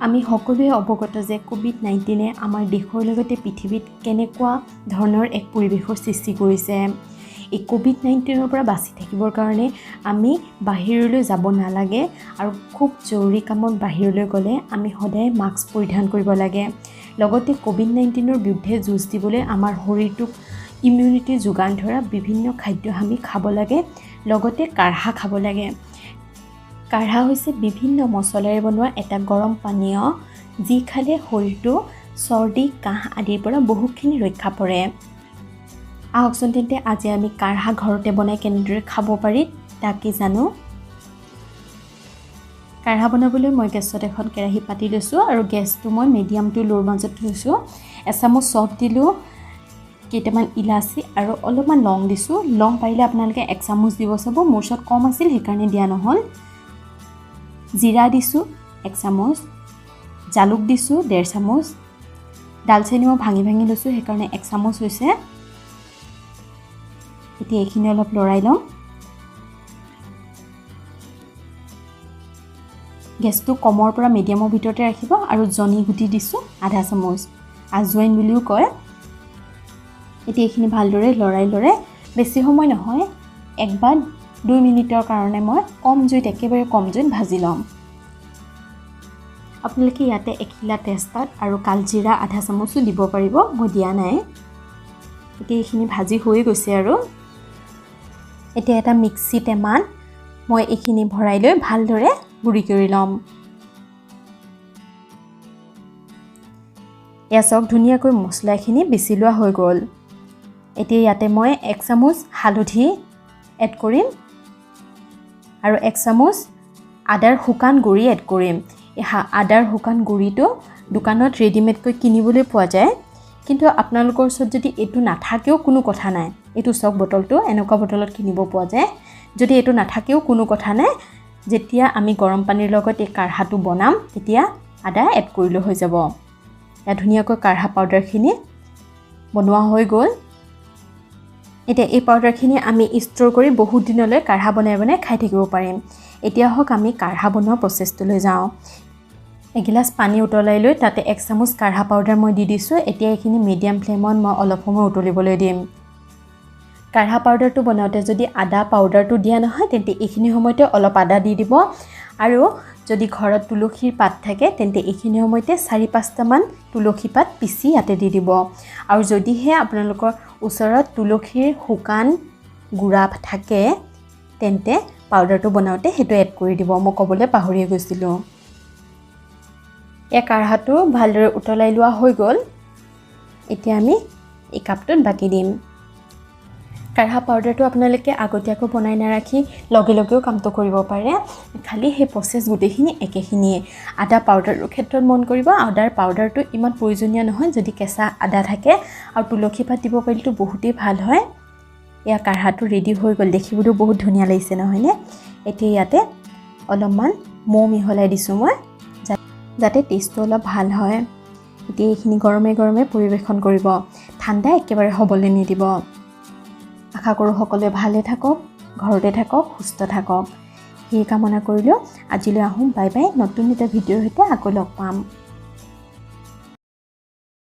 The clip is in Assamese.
আমি সকলোৱে অৱগত যে কোভিড-19 আমাৰ দেশৰ লগতে পৃথিৱীত কেনেকুৱা ধৰণৰ এক পৰিৱেশৰ সৃষ্টি কৰিছে। এই কোভিড-19 পৰা বাচি থাকিবৰ কাৰণে আমি বাহিৰলৈ যাব নালাগে আৰু খুব জৰুৰী কামত বাহিৰলৈ গ'লে আমি সদায় মাস্ক পৰিধান কৰিব লাগে। লগতে কোভিড-19 বিৰুদ্ধে যুঁজ দিবলৈ আমাৰ শৰীৰটোক ইমিউনিটি যোগান ধৰা বিভিন্ন খাদ্য আমি খাব লাগে। লগতে কাঢ়া খাব লাগে। কাঢ়া হৈছে বিভিন্ন মছলাৰে বনোৱা এটা গৰম পানীয় যি খালে শৰীৰটো চৰ্দি কাহ আদিৰ পৰা বহুখিনি ৰক্ষা পৰে। আহকচোন তেন্তে আজি আমি কাঢ়া ঘৰতে বনাই কেনেদৰে খাব পাৰি তাকে জানো। কাঢ়া বনাবলৈ মই গেছত এখন কেৰাহী পাতি লৈছোঁ আৰু গেছটো মই মিডিয়াম টু ল'ৰ মাজত থৈছোঁ। এচামুচ চফ দিলোঁ, কেইটামান ইলাচি আৰু অলপমান লং দিছোঁ। লং পাৰিলে আপোনালোকে 1 চামুচ দিব চাব, মোৰ ওচৰত কম আছিল সেইকাৰণে দিয়া নহ'ল। জিৰা দিছোঁ 1 চামুচ, জালুক দিছোঁ 1.5 চামুচ, ডালচেনি মই ভাঙি লৈছোঁ সেইকাৰণে 1 চামুচ হৈছে। এতিয়া এইখিনি অলপ লৰাই লওঁ। গেছটো কমৰ পৰা মিডিয়ামৰ ভিতৰতে ৰাখিব আৰু জনি গুটি দিছোঁ 1/2 চামুচ, আজৱাইন বুলিও কয়। এতিয়া এইখিনি ভালদৰে লৰাই বেছি সময় নহয় 1 বা 2 মিনিটৰ কাৰণে মই কম জুইত একেবাৰে কম জুইত ভাজি ল'ম। আপোনালোকে ইয়াতে এখিলা তেজপাত আৰু কালজিৰা 1/2 চামুচো দিব পাৰিব, মই দিয়া নাই। এতিয়া এইখিনি ভাজি হৈ গৈছে আৰু এতিয়া এটা মিক্সি টেমাত মই এইখিনি ভৰাই লৈ ভালদৰে গুড়ি কৰি ল'ম। এয়া চাওক ধুনীয়াকৈ মছলাখিনি পিচি লোৱা হৈ গ'ল। এতিয়া ইয়াতে মই 1 চামুচ হালধি এড কৰিম আৰু 1 চামুচ আদাৰ শুকান গুড়ি এড কৰিম। এই আদাৰ শুকান গুড়িটো দোকানত ৰেডিমেডকৈ কিনিবলৈ পোৱা যায়, কিন্তু আপোনালোকৰ ওচৰত যদি এইটো নাথাকেও কোনো কথা নাই। এইটো চাওক বটলটো এনেকুৱা বটলত কিনিব পোৱা যায়। যদি এইটো নাথাকেও কোনো কথা নাই, যেতিয়া আমি গৰম পানীৰ লগত এই কাঢ়াটো বনাম তেতিয়া আদা এড কৰিলে হৈ যাব। এয়া ধুনীয়াকৈ কাঢ়া পাউডাৰখিনি বনোৱা হৈ গ'ল। এতিয়া এই পাউডাৰখিনি আমি ষ্ট'ৰ কৰি বহুত দিনলৈ কাঢ়া বনাই খাই থাকিব পাৰিম। এতিয়া হওক আমি কাঢ়া বনোৱা প্ৰচেছটোলৈ যাওঁ। এগিলাচ পানী উতলাই লৈ তাতে 1 চামুচ কাঢ়া পাউডাৰ মই দি দিছোঁ। এতিয়া এইখিনি মিডিয়াম ফ্লেমত মই অলপ সময় উতলিবলৈ দিম। কাঢ়া পাউডাৰটো বনাওঁতে যদি আদা পাউডাৰটো দিয়া নহয় তেন্তে এইখিনি সময়তে অলপ আদা দি দিব আৰু যদি ঘৰত তুলসীৰ পাত থাকে তেন্তে এইখিনি সময়তে 4-5টামান তুলসী পাত পিচি ইয়াতে দি দিব। আৰু যদিহে আপোনালোকৰ ওচৰত তুলসীৰ শুকান গুড়া থাকে তেন্তে পাউডাৰটো বনাওঁতে সেইটো এড কৰি দিব। মই ক'বলৈ পাহৰিয়ে গৈছিলোঁ। এই কাঢ়াটো ভালদৰে উতলাই লোৱা হৈ গ'ল। এতিয়া আমি এই কাপটোত বাকি দিম। কাঢ়া পাউডাৰটো আপোনালোকে আগতীয়াকৈ বনাই নাৰাখি লগেও কামটো কৰিব পাৰে। খালি সেই প্ৰচেছ গোটেইখিনি একেখিনিয়ে। আদা পাউডাৰৰ ক্ষেত্ৰত মন কৰিব, আদাৰ পাউডাৰটো ইমান প্ৰয়োজনীয় নহয় যদি কেঁচা আদা থাকে, আৰু তুলসী পাত দিব পাৰিলেতো বহুতেই ভাল হয়। এয়া কাঢ়াটো ৰেডি হৈ গ'ল, দেখিবলৈও বহুত ধুনীয়া লাগিছে নহয়নে? এতিয়া ইয়াতে অলপমান মৌ মিহলাই দিছোঁ মই যাতে টেষ্টটো অলপ ভাল হয়। এতিয়া এইখিনি গৰমে পৰিৱেশন কৰিব, ঠাণ্ডা একেবাৰে হ'বলৈ নিদিব। আশা কৰোঁ সকলোৱে ভালে থাকক, ঘৰতে থাকক, সুস্থ থাকক। সেই কামনা কৰিলোঁ আজিলৈ আহোঁ। Bye bye. নতুন এটা ভিডিঅ'ৰ সৈতে আকৌ লগ পাম।